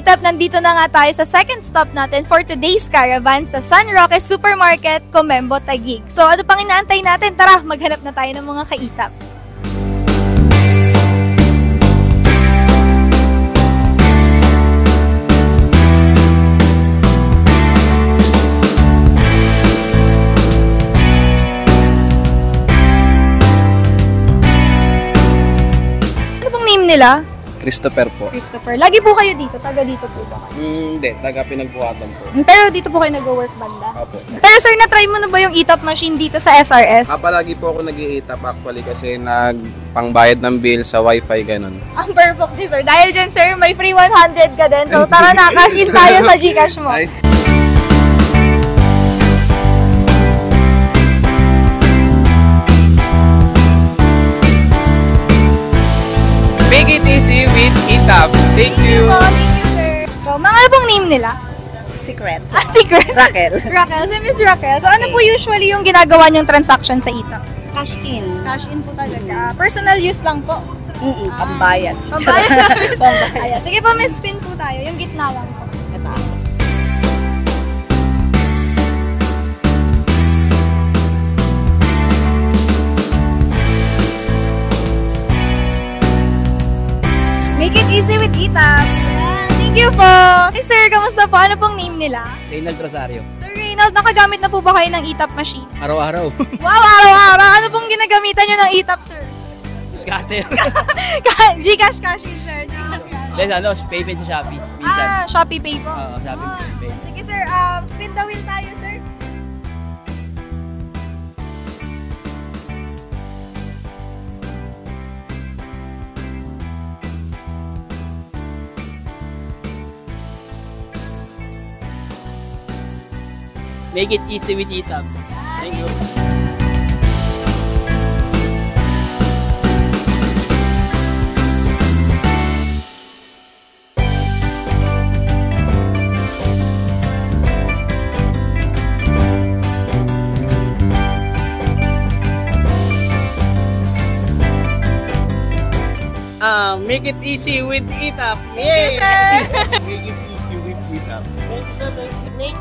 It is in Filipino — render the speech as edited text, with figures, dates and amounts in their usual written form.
ETAP, nandito na nga tayo sa second stop natin for today's caravan sa San Roque Supermarket, Comembo, Taguig. So ano pang inaantay natin? Tara, maghanap na tayo ng mga ka-ETAP. Ano pong name nila? Christopher po. Christopher. Lagi po kayo dito? Taga dito po ba kayo? Hindi, taga Pinagbuhatan po. Pero dito po kayo nag-work banda? Opo. Pero sir, na-try mo na ba yung ETAP machine dito sa SRS? Palagi po ako nag-i-ETAP actually kasi nagpangbayad ng bill sa wifi ganun. Ang perfect si sir. Dahil dyan sir, may free 100 ka din. So tara na, cash in tayo sa Gcash mo. Nice. Make it easy with ETAP. Thank you. Thank you sir. So mga ano pong name nila? Secret. Secret? Raquel. Raquel. Si Miss Raquel. So ano po usually yung ginagawa niyong transaction sa ETAP? Cash in. Cash in po talaga. Personal use lang po. Pambayad. Pambayad. Pambayad. Ayan. Sige po, Miss Spin po tayo. Yung gitna lang po. Ito. Make it easy with ETAP. Thank you po. Hey sir, kamusta po? Ano pong name nila? Reynald Rosario. Sir Reynald, nakagamit na po ba kayo ng ETAP machine? Araw-araw. Wow, araw-araw. Ano pong ginagamitan nyo ng ETAP, sir? Scatter. Gcash cash in, sir. Dahil payment sa Shopee. Minsan. Shopee Pay po? Oo, Shopee Pay. Sige sir, spin the wheel tayo, sir. Make it easy with ETAP. Thank you. Make it easy with ETAP. Thank you, sir. Make it easy with ETAP. Make